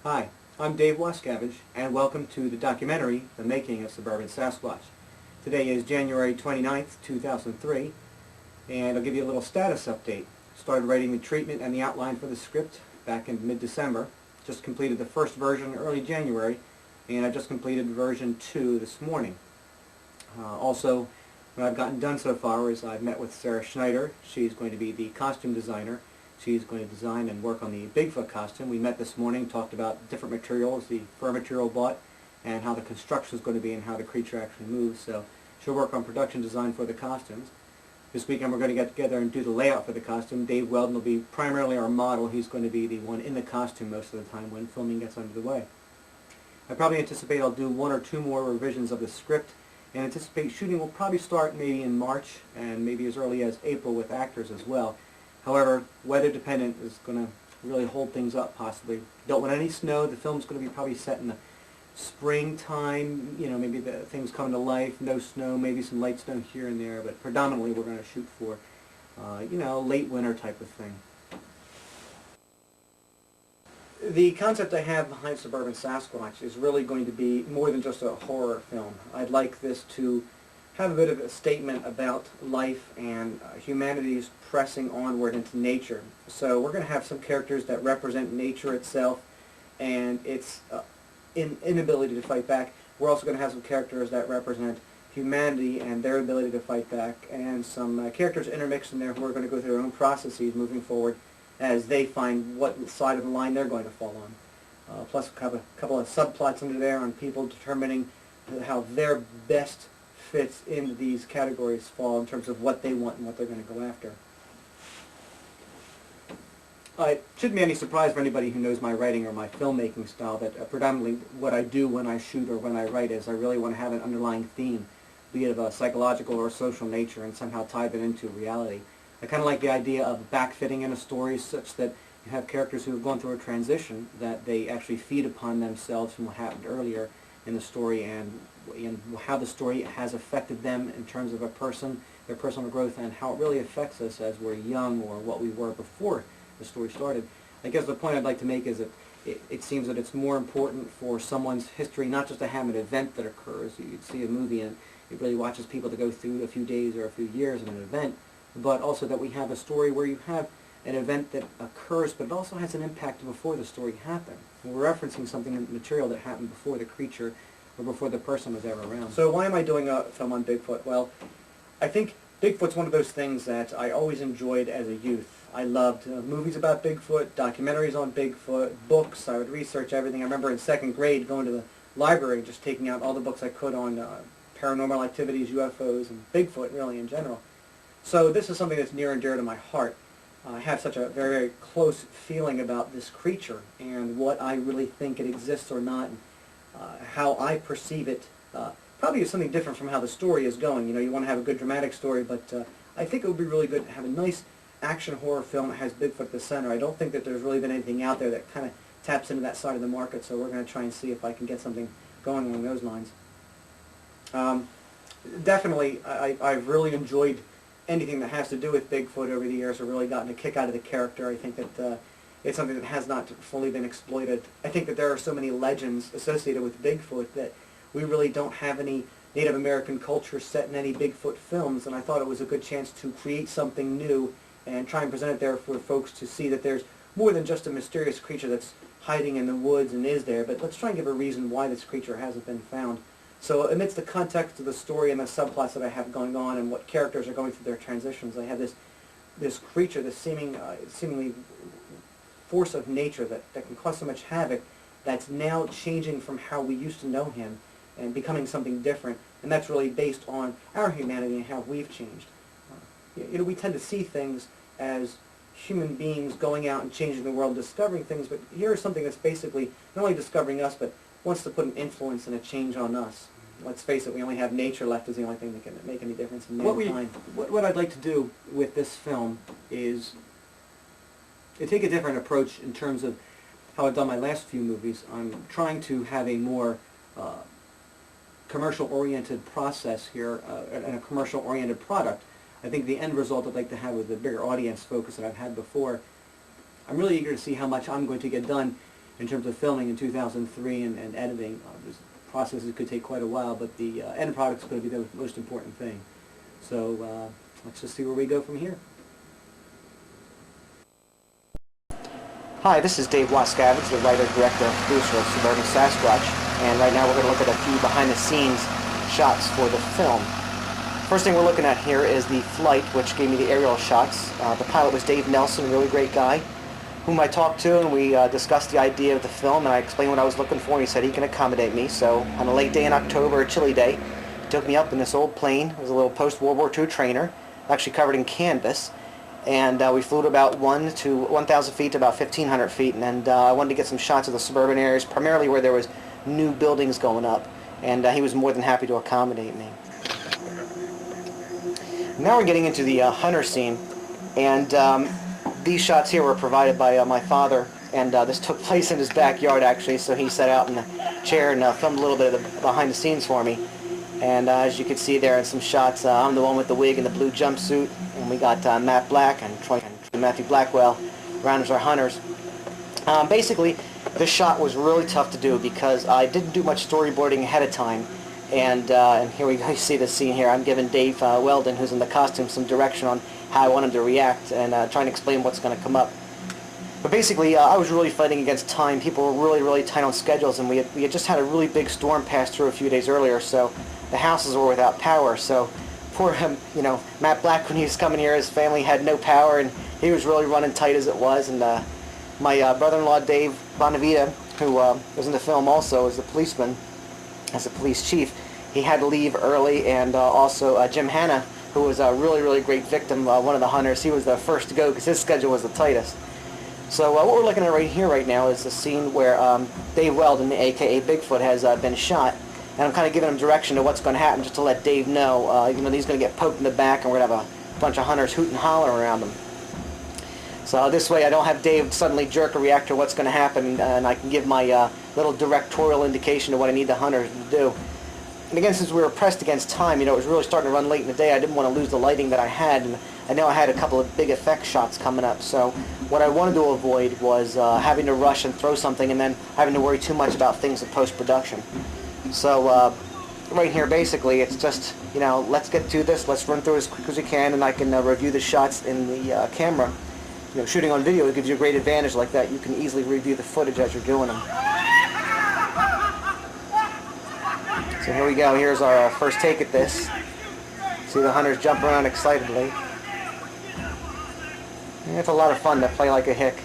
Hi, I'm Dave Wascavage, and welcome to the documentary, The Making of Suburban Sasquatch. Today is January 29th, 2003, and I'll give you a little status update. Started writing the treatment and the outline for the script back in mid-December. Just completed the first version early January, and I just completed version 2 this morning. Also, what I've gotten done so far is I've met with Sarah Schneider. She's going to be the costume designer. She's going to design and work on the Bigfoot costume. We met this morning, talked about different materials, the fur material bought, and how the construction is going to be and how the creature actually moves. So she'll work on production design for the costumes. This weekend we're going to get together and do the layout for the costume. Dave Weldon will be primarily our model. He's going to be the one in the costume most of the time when filming gets under the way. I probably anticipate I'll do 1 or 2 more revisions of the script, and anticipate shooting will probably start maybe in March and maybe as early as April with actors as well. However, weather dependent is going to really hold things up possibly. Don't want any snow. The film's going to be probably set in the springtime, maybe the things come to life, no snow, maybe some light snow here and there, but predominantly we're going to shoot for, late winter type of thing. The concept I have behind Suburban Sasquatch is really going to be more than just a horror film. I'd like this to have a bit of a statement about life and humanity's pressing onward into nature. So we're going to have some characters that represent nature itself and its inability to fight back. We're also going to have some characters that represent humanity and their ability to fight back, and some characters intermixed in there who are going to go through their own processes moving forward as they find what side of the line they're going to fall on. Plus we have a couple of subplots under there on people determining how their best fits into these categories fall in terms of what they want and what they're going to go after. It shouldn't be any surprise for anybody who knows my writing or my filmmaking style that predominantly what I do when I shoot or when I write is I really want to have an underlying theme, be it of a psychological or social nature, and somehow tie that into reality. I kind of like the idea of backfitting in a story such that you have characters who have gone through a transition, that they actually feed upon themselves from what happened earlier in the story and how the story has affected them in terms of a person, their personal growth, and how it really affects us as we're young or what we were before the story started. I guess the point I'd like to make is that it seems that it's more important for someone's history not just to have an event that occurs. You'd see a movie and it really watches people to go through a few days or a few years in an event, but also that we have a story where you have an event that occurs, but it also has an impact before the story happened. We're referencing something material that happened before the creature or before the person was ever around. So why am I doing a film on Bigfoot? Well, I think Bigfoot's one of those things that I always enjoyed as a youth. I loved movies about Bigfoot, documentaries on Bigfoot, books. I would research everything. I remember in 2nd grade going to the library, just taking out all the books I could on paranormal activities, UFOs, and Bigfoot really in general. So this is something that's near and dear to my heart. I have such a very, very close feeling about this creature and what I really think it exists or not, and how I perceive it. Probably is something different from how the story is going. You want to have a good dramatic story, but I think it would be really good to have a nice action horror film that has Bigfoot at the center. I don't think that there's really been anything out there that kind of taps into that side of the market, so we're going to try and see if I can get something going along those lines. Definitely, I've really enjoyed anything that has to do with Bigfoot over the years. I've really gotten a kick out of the character. I think that it's something that has not fully been exploited. I think that there are so many legends associated with Bigfoot that we really don't have any Native American culture set in any Bigfoot films, and I thought it was a good chance to create something new and try and present it there for folks to see that there's more than just a mysterious creature that's hiding in the woods and is there, but let's try and give a reason why this creature hasn't been found. So amidst the context of the story and the subplots that I have going on and what characters are going through their transitions, I have this creature, this seemingly force of nature that can cause so much havoc, that's now changing from how we used to know him and becoming something different, and that's really based on our humanity and how we've changed. We tend to see things as human beings going out and changing the world, discovering things, but here's something that's basically not only discovering us, but wants to put an influence and a change on us. Let's face it, we only have nature left as the only thing that can make any difference in mankind. What I'd like to do with this film is to take a different approach in terms of how I've done my last few movies. I'm trying to have a more commercial-oriented process here and a commercial-oriented product. I think the end result I'd like to have with the bigger audience focus that I've had before. I'm really eager to see how much I'm going to get done in terms of filming in 2003 and editing. Processes could take quite a while, but the end product is going to be the most important thing. So let's just see where we go from here. Hi, this is Dave Wascavage, the writer, director, and producer of Suburban Sasquatch, and right now we're going to look at a few behind-the-scenes shots for the film. First thing we're looking at here is the flight, which gave me the aerial shots. The pilot was Dave Nelson, a really great guy, whom I talked to, and we discussed the idea of the film, and I explained what I was looking for, and he said he can accommodate me. So on a late day in October, a chilly day, he took me up in this old plane. It was a little post-World War II trainer, actually covered in canvas. And we flew at about 1,000 feet to about 1,500 feet, and I wanted to get some shots of the suburban areas, primarily where there was new buildings going up, and he was more than happy to accommodate me. Now we're getting into the hunter scene, and these shots here were provided by my father, and this took place in his backyard actually, so he sat out in the chair and filmed a little bit of the behind the scenes for me. And as you can see there in some shots, I'm the one with the wig and the blue jumpsuit, and we got Matt Black and Matthew Blackwell around as our hunters. Basically, this shot was really tough to do because I didn't do much storyboarding ahead of time, and here we go. You see the scene here. I'm giving Dave Weldon, who's in the costume, some direction on how I want him to react and trying to explain what's going to come up. But basically, I was really fighting against time. People were really tight on schedules, and we had just had a really big storm pass through a few days earlier, so the houses were without power. So poor him, you know, Matt Black, when he was coming here, his family had no power, and he was really running tight as it was. And my brother-in-law, Dave Bonavita, who was in the film also as the policeman, as a police chief, he had to leave early, and also Jim Hanna, who was a really great victim, one of the hunters, he was the first to go because his schedule was the tightest. So what we're looking at right now is the scene where Dave Weldon, aka Bigfoot, has been shot, and I'm kind of giving him direction to what's going to happen, just to let Dave know, he's going to get poked in the back, and we're going to have a bunch of hunters hoot and holler around him. So this way I don't have Dave suddenly jerk or react to what's going to happen, and I can give my little directorial indication to what I need the hunters to do. And again, since we were pressed against time, you know, it was really starting to run late in the day. I didn't want to lose the lighting that I had, and I know I had a couple of big effect shots coming up. So what I wanted to avoid was having to rush and throw something and then having to worry too much about things in post-production. So right here, basically, it's just, you know, let's get to this. Let's run through as quick as we can, and I can review the shots in the camera. You know, shooting on video, it gives you a great advantage like that. You can easily review the footage as you're doing them. So here we go. Here's our first take at this. See the hunters jump around excitedly. And it's a lot of fun to play like a hick.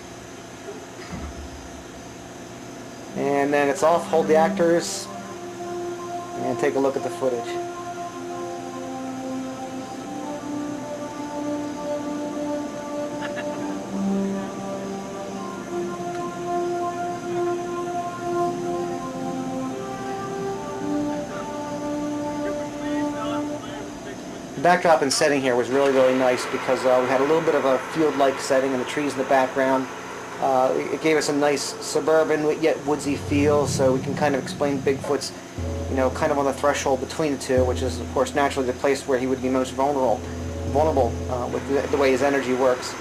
And then it's off. Hold the actors and take a look at the footage. The backdrop and setting here was really nice because we had a little bit of a field-like setting and the trees in the background. It gave us a nice suburban yet woodsy feel, so we can kind of explain Bigfoot's, you know, kind of on the threshold between the two, which is of course naturally the place where he would be most vulnerable with the way his energy works.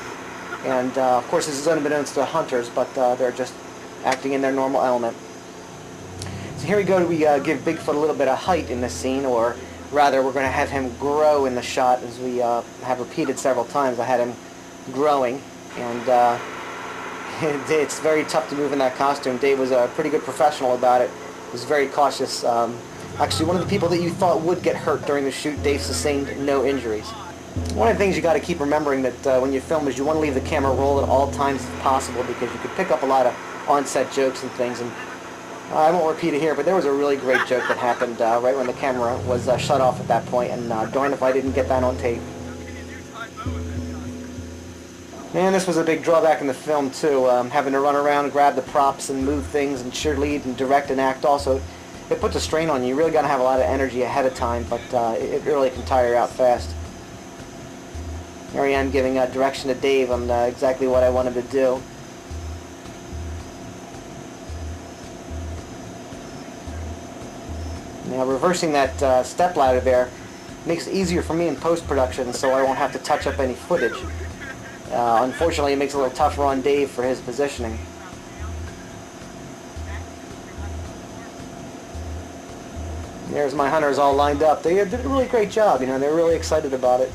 And of course this is unbeknownst to hunters, but they're just acting in their normal element. So here we go. We give Bigfoot a little bit of height in this scene, or rather, we're going to have him grow in the shot, as we have repeated several times. I had him growing, and it's very tough to move in that costume. Dave was a pretty good professional about it. He was very cautious. Actually, one of the people that you thought would get hurt during the shoot, Dave sustained no injuries. One of the things you got to keep remembering that when you film is you want to leave the camera roll at all times if possible, because you could pick up a lot of on-set jokes and things. And I won't repeat it here, but there was a really great joke that happened right when the camera was shut off at that point, and darn if I didn't get that on tape. And this was a big drawback in the film too, having to run around and grab the props and move things and cheerlead and direct and act also. It puts a strain on you. You really got to have a lot of energy ahead of time, but it really can tire you out fast. Here I am giving direction to Dave on exactly what I want him to do. Now reversing that step ladder there makes it easier for me in post-production, so I won't have to touch up any footage. Unfortunately, it makes it a little tougher on Dave for his positioning. There's my hunters all lined up. They did a really great job, you know, they're really excited about it.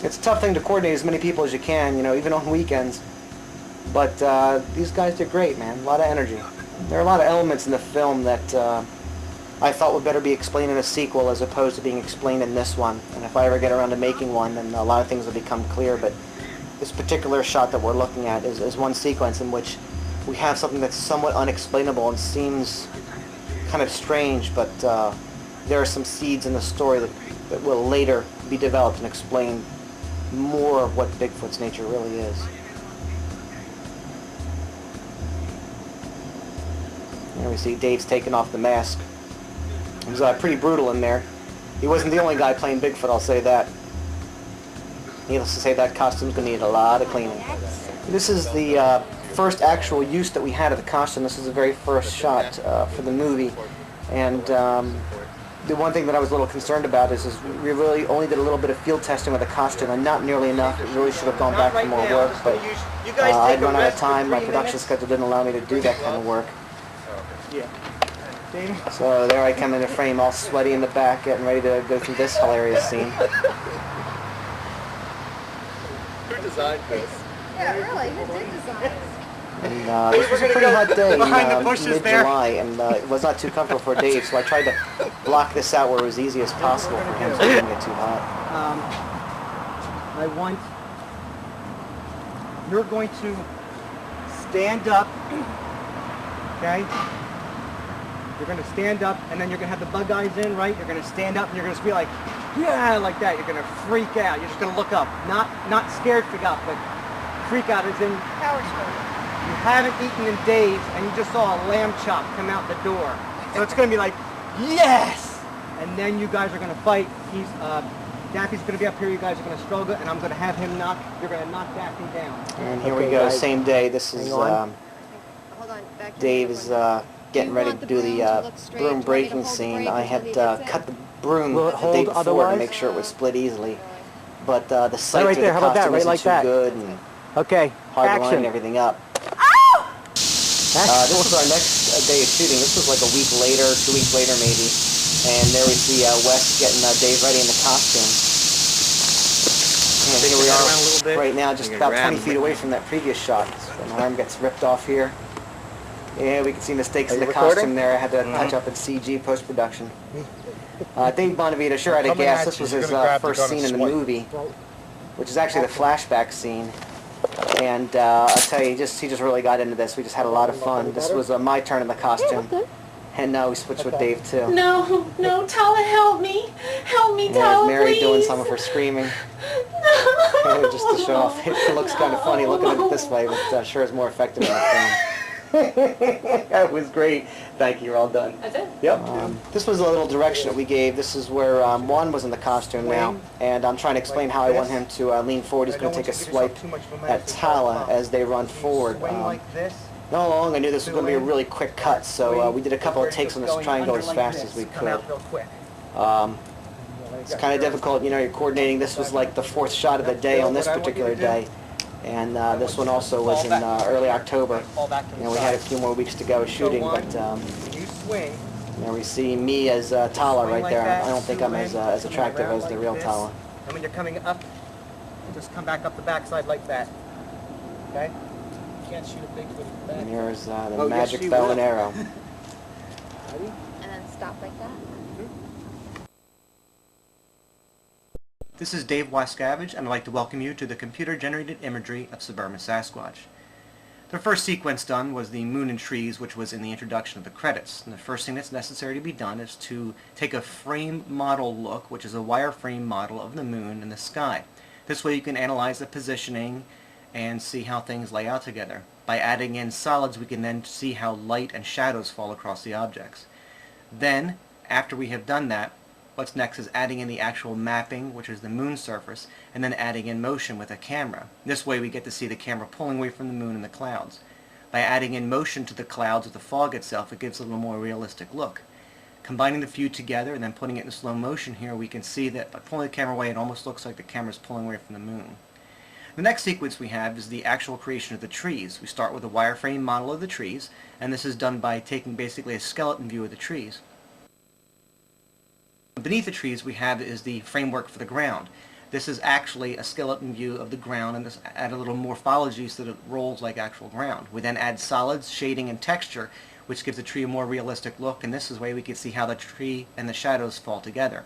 It's a tough thing to coordinate as many people as you can, you know, even on weekends. But these guys did great, man. A lot of energy. There are a lot of elements in the film that I thought would better be explained in a sequel as opposed to being explained in this one. And if I ever get around to making one, then a lot of things will become clear. But this particular shot that we're looking at is one sequence in which we have something that's somewhat unexplainable and seems kind of strange, but there are some seeds in the story that will later be developed and explain more of what Bigfoot's nature really is. Here we see Dave's taking off the mask. It was pretty brutal in there. He wasn't the only guy playing Bigfoot, I'll say that. Needless to say, that costume's going to need a lot of cleaning. This is the first actual use that we had of the costume. This is the very first shot for the movie. And the one thing that I was a little concerned about is we really only did a little bit of field testing with the costume, and not nearly enough. It really should have gone back for more work, but I'd run out of time. My production schedule didn't allow me to do that kind of work. So there I come into frame, all sweaty in the back, getting ready to go through this hilarious scene. Who designed this? Yeah, really, who did design this? And this was a pretty hot day in mid-July, and it was not too comfortable for Dave, so I tried to block this out where it was easy as possible for him so it didn't get too hot. You're going to stand up, okay? You're going to stand up, and then you're going to have the bug eyes in, right? You're going to stand up, and you're going to be like, yeah, like that. You're going to freak out. You're just going to look up. Not scared freak out, but freak out as in Power stroke. you haven't eaten in days, and you just saw a lamb chop come out the door. So it's going to be like, yes! And then you guys are going to fight. Daffy's going to be up here. You guys are going to struggle, and I'm going to have him you're going to knock Daffy down. And here we go, same day. This is Hold on, back to Dave is getting ready to do the broom breaking scene. I had cut the broom the day before to make sure it would split easily. But the sight of the costume isn't too good, and okay, hard to line everything up. This was our next day of shooting. This was like a week later, 2 weeks later maybe. And there we see Wes getting Dave ready in the costume. And here we are right now, just about 20 feet away from that previous shot. An arm gets ripped off here. Yeah, we can see mistakes in the costume there. I had to touch up in CG post-production. Dave Bonavita sure had a guess. This was his first scene in the movie, which is actually the flashback scene. And I'll tell you, he just really got into this. We just had a lot of fun. This was my turn in the costume. And now we switched with Dave too. No, Tala, help me, Tala, Mary please. doing some of her screaming. No. Just to show off. It looks kind of funny looking at it this way, but sure is more effective in the film. That was great. Thank you. You're all done. That's it? Yep. This was a little direction that we gave. This is where Juan was in the costume now, and I'm trying to explain how I want him to lean forward. He's going to take a swipe at Tala as they run forward. All along I knew this was going to be a really quick cut, so we did a couple of takes on this to try and go as fast as we could. It's kind of difficult, you know, you're coordinating. This was like the fourth shot of the day on this particular day. And this one also was in early October. You know, we had a few more weeks to go shooting, but you know, we see me as Tala right there. I don't think I'm as attractive as the real Tala. And when you're coming up, just come back up the backside like that. Okay? You can't shoot a Bigfoot in the back. And here's the magic bow and arrow. And then stop like that. This is Dave Wascavage, and I'd like to welcome you to the computer-generated imagery of Suburban Sasquatch. The first sequence done was the moon and trees, which was in the introduction of the credits. And the first thing that's necessary to be done is to take a frame model look, which is a wireframe model of the moon and the sky. This way you can analyze the positioning and see how things lay out together. By adding in solids, we can then see how light and shadows fall across the objects. Then, after we have done that, what's next is adding in the actual mapping, which is the moon surface, and then adding in motion with a camera. This way we get to see the camera pulling away from the moon and the clouds. By adding in motion to the clouds with the fog itself, it gives a little more realistic look. Combining the few together and then putting it in slow motion here, we can see that by pulling the camera away, it almost looks like the camera's pulling away from the moon. The next sequence we have is the actual creation of the trees. We start with a wireframe model of the trees, and this is done by taking basically a skeleton view of the trees. beneath the trees we have is the framework for the ground. This is actually a skeleton view of the ground, and this add a little morphology so that it rolls like actual ground. We then add solids, shading, and texture, which gives the tree a more realistic look, and this is the way we can see how the tree and the shadows fall together.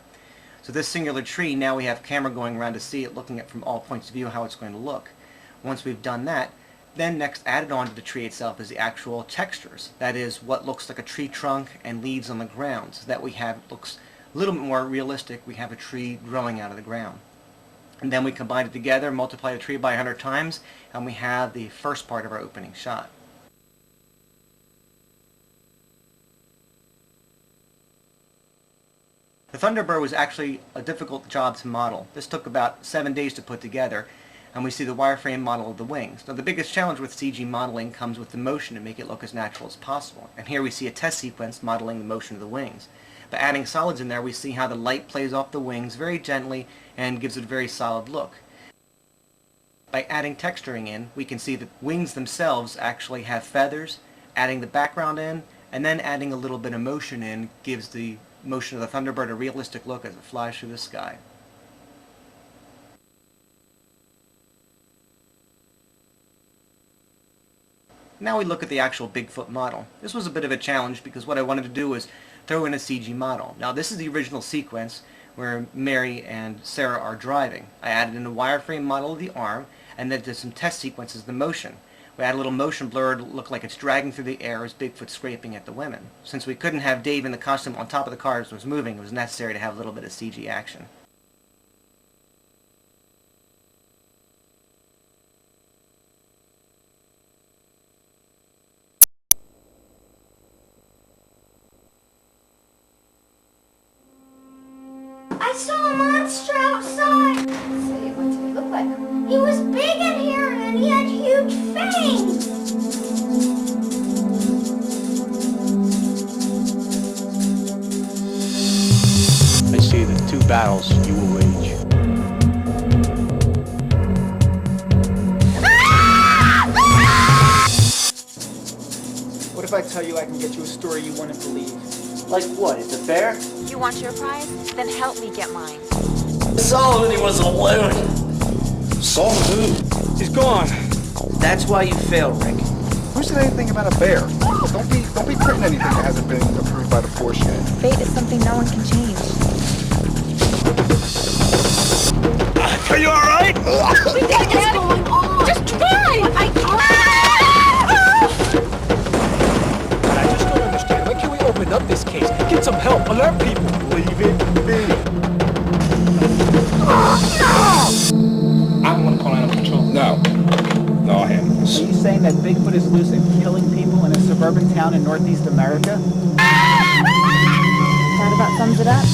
So this singular tree, now we have camera going around to see it, looking at from all points of view how it's going to look. Once we've done that, then next added on to the tree itself is the actual textures. That is what looks like a tree trunk and leaves on the ground, so that we have looks a little bit more realistic. We have a tree growing out of the ground. And then we combine it together, multiply the tree by 100 times, and we have the first part of our opening shot. The Thunderbird was actually a difficult job to model. This took about 7 days to put together, and we see the wireframe model of the wings. Now the biggest challenge with CG modeling comes with the motion to make it look as natural as possible. And here we see a test sequence modeling the motion of the wings. By adding solids in there, we see how the light plays off the wings very gently and gives it a very solid look. By adding texturing in, we can see the wings themselves actually have feathers. Adding the background in, and then adding a little bit of motion in, gives the motion of the Thunderbird a realistic look as it flies through the sky. Now we look at the actual Bigfoot model. This was a bit of a challenge because what I wanted to do was throw in a CG model. Now this is the original sequence where Mary and Sarah are driving. I added in a wireframe model of the arm and then did some test sequences of the motion. We add a little motion blur to look like it's dragging through the air as Bigfoot's scraping at the women. Since we couldn't have Dave in the costume on top of the car as it was moving, it was necessary to have a little bit of CG action. I saw a monster outside. Say, what did he look like? He was big in here and he had huge fangs. I see the two battles you will wage. What if I tell you I can get you a story you wouldn't believe? Like what? It's a bear? You want your prize? Then help me get mine. Savini was a loon. Saw who? He's gone. That's why you fail, Rick. Who said anything about a bear? Don't be printing anything that hasn't been approved by the force yet. Fate is something no one can change. Are you alright? What is going on? Just drive! I just don't understand. Why can't we open up this case? Get some help. Alert people. Leave it be. I'm gonna call animal control. No, I haven't. Are you saying that Bigfoot is loose and killing people in a suburban town in Northeast America? That about sums it up.